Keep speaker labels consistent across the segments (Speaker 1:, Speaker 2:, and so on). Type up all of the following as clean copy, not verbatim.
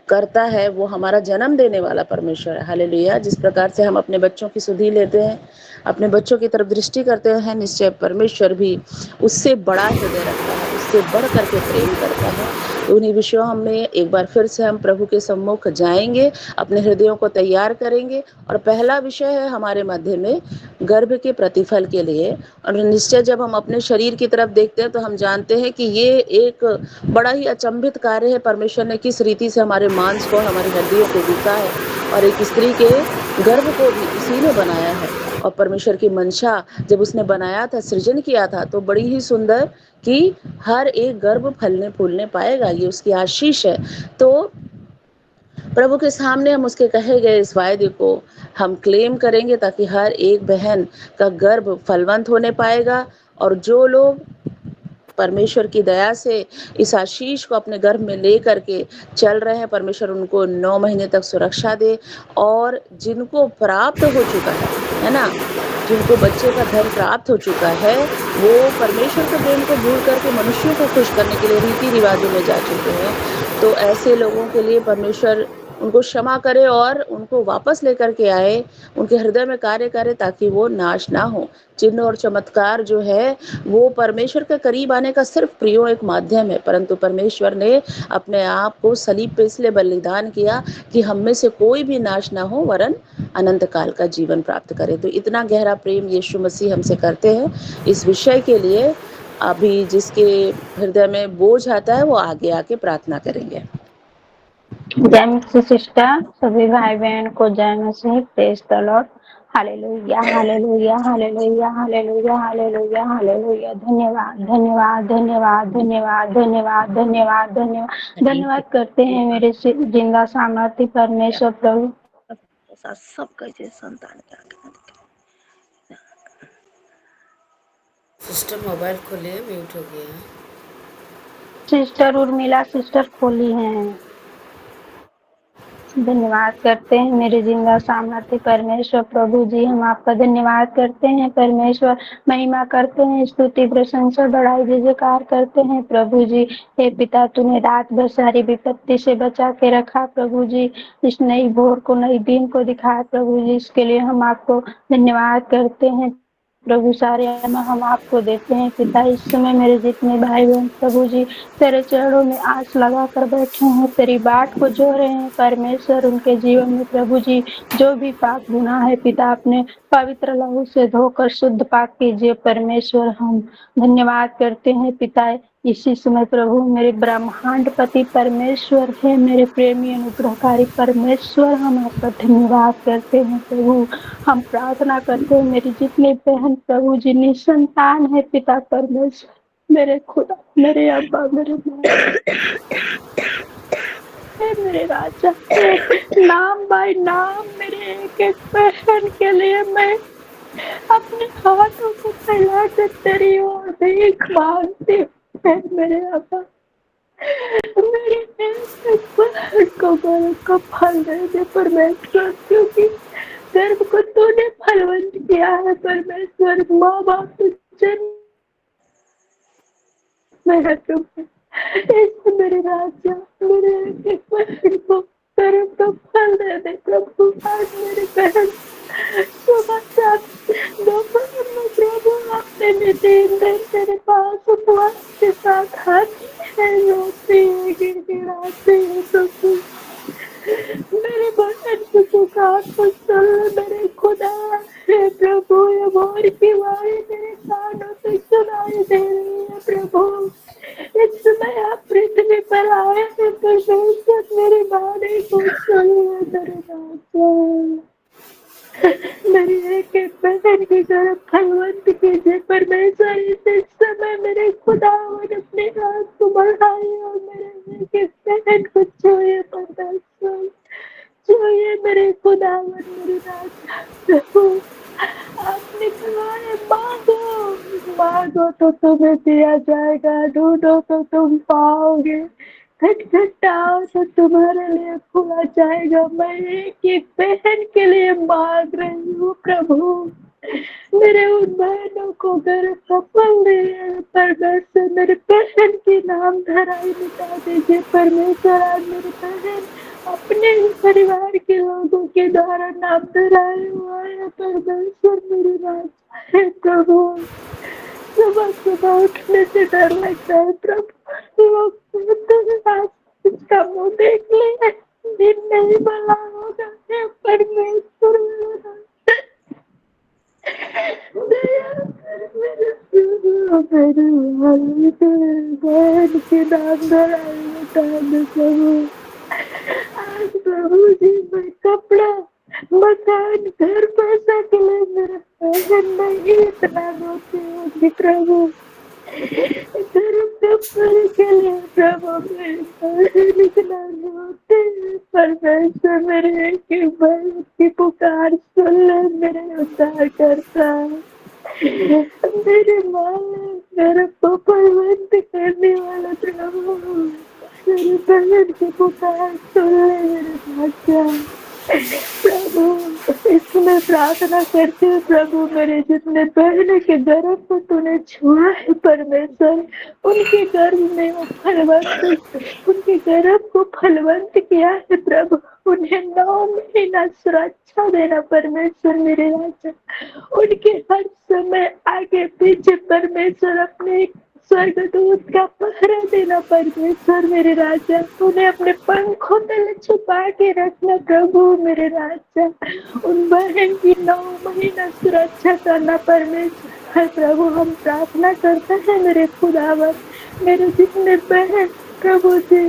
Speaker 1: करता है वो हमारा जन्म देने वाला परमेश्वर है। हालेलुया। जिस प्रकार से हम अपने बच्चों की सुधि लेते हैं, अपने बच्चों की तरफ दृष्टि करते हैं, निश्चय परमेश्वर भी उससे बड़ा हृदय रखता है, उससे बढ़ करके प्रेम करता है। तो उन्हीं विषयों में एक बार फिर से हम प्रभु के सम्मुख जाएंगे, अपने हृदयों को तैयार करेंगे। और पहला विषय है हमारे मध्य में गर्भ के प्रतिफल के लिए। और निश्चय जब हम अपने शरीर की तरफ देखते हैं तो हम जानते हैं कि ये एक बड़ा ही अचंभित कार्य है। परमेश्वर ने किस रीति से हमारे मांस को, हमारी हड्डियों को गूंथा है, और एक स्त्री के गर्भ को भी उसी ने बनाया है। और परमेश्वर की मंशा जब उसने बनाया था, सृजन किया था, तो बड़ी ही सुंदर कि हर एक गर्भ फलने फूलने पाएगा, ये उसकी आशीष है। तो प्रभु के सामने हम उसके कहे गए इस वायदे को हम क्लेम करेंगे, ताकि हर एक बहन का गर्भ फलवंत होने पाएगा। और जो लोग परमेश्वर की दया से इस आशीष को अपने गर्भ में ले करके चल रहे हैं, परमेश्वर उनको 9 महीने तक सुरक्षा दे। और जिनको प्राप्त हो चुका है ना, जिनको बच्चे का धन प्राप्त हो चुका है, वो परमेश्वर के प्रेम को भूल करके मनुष्यों को खुश करने के लिए रीति रिवाजों में जा चुके हैं। तो ऐसे लोगों के लिए परमेश्वर उनको क्षमा करे और उनको वापस लेकर के आए, उनके हृदय में कार्य करे, ताकि वो नाश ना हो। चिन्ह और चमत्कार जो है वो परमेश्वर के करीब आने का सिर्फ प्रियो एक माध्यम है, परंतु परमेश्वर ने अपने आप को सलीब पे इसलिए बलिदान किया कि हम में से कोई भी नाश ना हो, वरन अनंत काल का जीवन प्राप्त करे। तो इतना गहरा प्रेम यीशु मसीह हमसे करते हैं। इस विषय के लिए अभी जिसके हृदय में बोझ आता है वो आगे आके प्रार्थना करेंगे।
Speaker 2: जय मसीह सिस्टर, सभी भाई बहन को जय मसीह। Praise the lord. Hallelujah hallelujah hallelujah hallelujah hallelujah hallelujah. धन्यवाद धन्यवाद धन्यवाद धन्यवाद धन्यवाद धन्यवाद धन्यवाद धन्यवाद करते हैं मेरे जिंदा सामर्थ्य परमेश्वर प्रभु।
Speaker 1: सब कैसे संतान
Speaker 3: सिस्टर मोबाइल खोलिए, म्यूट हो गया है।
Speaker 2: सिस्टर उर्मिला सिस्टर खोली हैं। धन्यवाद करते हैं मेरे जिंदा सामर्थ्य परमेश्वर प्रभु जी। हम आपका धन्यवाद करते हैं परमेश्वर, महिमा करते हैं, स्तुति प्रशंसा बढ़ाई जय जयकार करते हैं प्रभु जी। हे पिता, तूने रात भर सारी विपत्ति से बचा के रखा प्रभु जी, इस नई भोर को, नई दिन को दिखाया प्रभु जी, इसके लिए हम आपको धन्यवाद करते हैं प्रभु। सारे हम आपको देते हैं पिता। इस समय मेरे जितने भाई बहन प्रभु जी तेरे चरणों में आस लगा कर बैठे हैं, तेरी बाट को जो रहे हैं परमेश्वर, उनके जीवन में प्रभु जी जो भी पाप गुनाह है पिता, अपने पवित्र लहू से धोकर शुद्ध पाक कीजिए परमेश्वर। हम धन्यवाद करते हैं पिता। इसी समय प्रभु मेरे ब्रह्मांड पति परमेश्वर है, मेरे प्रेमी अनुग्रहकारी परमेश्वर, हम आपका धन्यवाद करते हैं प्रभु। हम प्रार्थना करते हैं मेरी जितनी बहन प्रभु जी निसंतान है पिता परमेश्वर, मेरे खुदा, मेरे अब्बा, मेरे माँ, मेरे राजा, नाम बाय नाम मेरे एक एक बहन के लिए मैं अपने हाथों को फैला कर तेरी ओर भीख मांगती हूँ मेरे अब्बा। मेरे बहन को गर्भ का फल दे दे परमेश्वर, क्योंकि गर्भ को तूने फलवंत किया है परमेश्वर। माँ बाप तुझे मेरा प्रभु, ऐसे मेरे राजा, मेरे एक बहन को गर्भ का फल दे दे प्रभु। आज मेरी बहन सुबह से दोपहर में प्रभु अपने में 3 दिन तेरे पास उपवास के साथ आती है, रोती है, गिड़गिड़ाती है प्रभु। मेरे बहन की पुकार को सुन मेरे खुदा है प्रभु। ये मोर की वाणी मेरे कानों से सुनाई दे रही है प्रभु। इस समय आप पृथ्वी पर आए हैं परमेश्वर, मेरी वाणी को सुनिए मेरे राजा। मेरी एक एक बहन की गर्भ फलवंत कीजिए परमेश्वर। इस समय मेरे खुदावन अपने हाथ को बढ़ाइए और मेरे एक एक बहन को छूए परमेश्वर, छूए मेरे खुदावन, मेरे राजा प्रभु। आपने कहा है मांगो मांगो तो तुम्हें दिया जाएगा, ढूंढो तो तुम पाओगे, खटखटाओ तो तुम्हारे लिए खुला जाएगा। मैं एक एक बहन के लिए मांग रही हूँ प्रभु। मेरे उन बहनों को गर्भ का फल दे परमेश्वर। मेरे बहन के नाम धराई मिटा दीजिए परमेश्वर। आज मेरी बहन अपने ही परिवार के लोगों के द्वारा नाम धराया हुआ है परमेश्वर मेरे राजा है प्रभु। सुबह सुबह उठने से डर लगता है प्रभु, लोग कहते हैं आज इसका मुंह देख ले, दिन नहीं भला होगा। हे परमेश्वर मेरे राजा, दया कर मेरे प्रभु, मेरे मालिक, बहन के नाम धराए बता दे प्रभु। आज प्रभु जी मैं कपड़ा, मकान, घर, पैसा के लिए मेरा बहन नहीं इतना रोती होगी प्रभु। घर कपड़े के लिए प्रभु मेरे बहन इतना रोते हैं। परमेश्वर मेरे एक बहन की पुकार सुन ले मेरे उद्धार करता। मेरे मालिक, मेरे को बलवंत करने वाला प्रभु, मेरी बहन की पुकार सुन ले मेरे राजा। प्रभु इसमें प्रार्थना करते हैं प्रभु, मेरे जितने बहनों के गर्भ को तूने छुआ है परमेश्वर, उनके गर्भ में वो फलवंत, उनके गर्भ को फलवंत किया है प्रभु। उन्हें 9 महीना सुरक्षा देना परमेश्वर मेरे राजा। उनके हर समय आगे पीछे परमेश्वर अपने स्वर्गदूत का पहरा देना परमेश्वर मेरे राजा। उन्हें अपने पंखों तले छुपा के रखना प्रभु मेरे राजा। उन बहन की 9 महीना सुरक्षा करना परमेश्वर प्रभु। हम प्रार्थना करते हैं मेरे खुदावन, मेरे जितने बहन प्रभु जी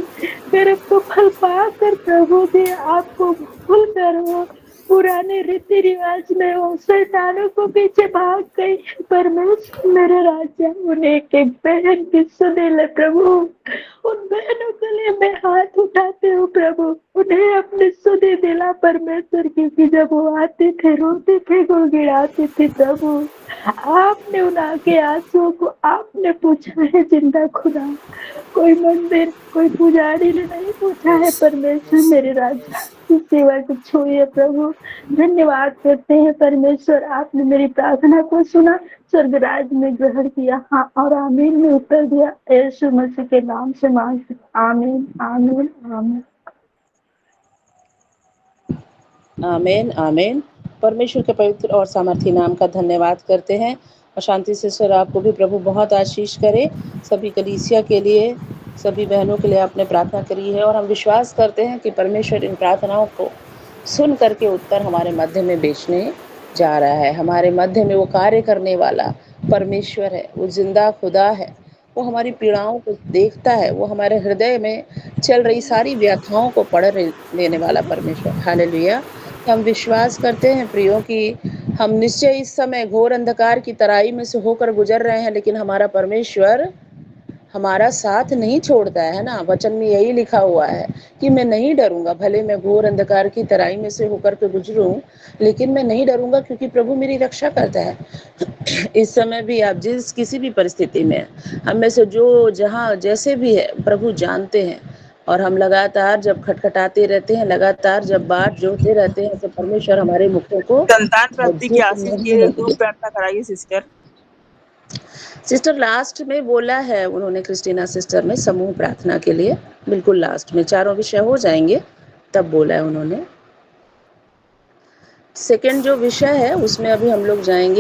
Speaker 2: मेरे को फल पाकर प्रभु जी आपको भूल कर वो पुराने रीति रिवाज में वो शैतानों को पीछे भाग गई परमेश्वर मेरे राजा। उन्हें एक एक बहन की सुने ले प्रभु। उन बहनों के लिए मैं हाथ उठाते हूँ प्रभु, उन्हें अपनी सुधि दिला परमेश्वर, क्योंकि जब वो आते थे रोते थे गिड़ाते थे प्रभु, आपने उन आगे आंसुओं को आपने पूछा है जिंदा खुदा। कोई मंदिर, कोई पुजारी ने नहीं पूछा है परमेश्वर मेरे राजा। इस सेवा को छुए प्रभु। धन्यवाद करते हैं परमेश्वर, आपने मेरी प्रार्थना को सुना, स्वर्गराज में ग्रहण किया, हाँ और आमीन में उत्तर दिया। यीशु मसीह के नाम से मांगते, आमीन आमीन आमीन
Speaker 1: आमीन आमीन। परमेश्वर के पवित्र और सामर्थी नाम का धन्यवाद करते हैं। और शांति से सर आपको भी प्रभु बहुत आशीष करे। सभी कलीसिया के लिए, सभी बहनों के लिए आपने प्रार्थना करी है और हम विश्वास करते हैं कि परमेश्वर इन प्रार्थनाओं को सुन करके उत्तर हमारे मध्य में बेचने जा रहा है। हमारे मध्य में वो कार्य करने वाला परमेश्वर है, वो जिंदा खुदा है, वो हमारी पीड़ाओं को देखता है, वो हमारे हृदय में चल रही सारी व्याख्याओं को पढ़ लेने वाला परमेश्वर। हालेलुया। हम विश्वास करते हैं प्रियो कि हम निश्चय इस समय घोर अंधकार की तराई में से होकर गुजर रहे हैं, लेकिन हमारा परमेश्वर हमारा साथ नहीं छोड़ता है ना। वचन में यही लिखा हुआ है कि मैं नहीं डरूंगा, भले मैं घोर अंधकार की तराई में से होकर के गुजरूं, लेकिन मैं नहीं डरूंगा क्योंकि प्रभु मेरी रक्षा करता है। इस समय भी आप जिस किसी भी परिस्थिति में, हम में से जो जहाँ जैसे भी है प्रभु जानते हैं, और हम लगातार जब खटखटाते रहते हैं, लगातार जब बाट जोड़ते रहते हैं, तो परमेश्वर हमारे मुखों को
Speaker 4: संतान प्राप्ति की
Speaker 1: लज्जित
Speaker 4: आशीष
Speaker 1: नहीं
Speaker 4: के
Speaker 1: होने
Speaker 4: दो
Speaker 1: देता।
Speaker 4: प्रार्थना कराइए सिस्टर।
Speaker 1: सिस्टर लास्ट में बोला है उन्होंने, क्रिस्टीना सिस्टर ने, समूह प्रार्थना के लिए बिल्कुल लास्ट में, चारों विषय हो जाएंगे तब बोला है उन्होंने। सेकंड जो विषय है उसमें अभी हम लोग जाएंगे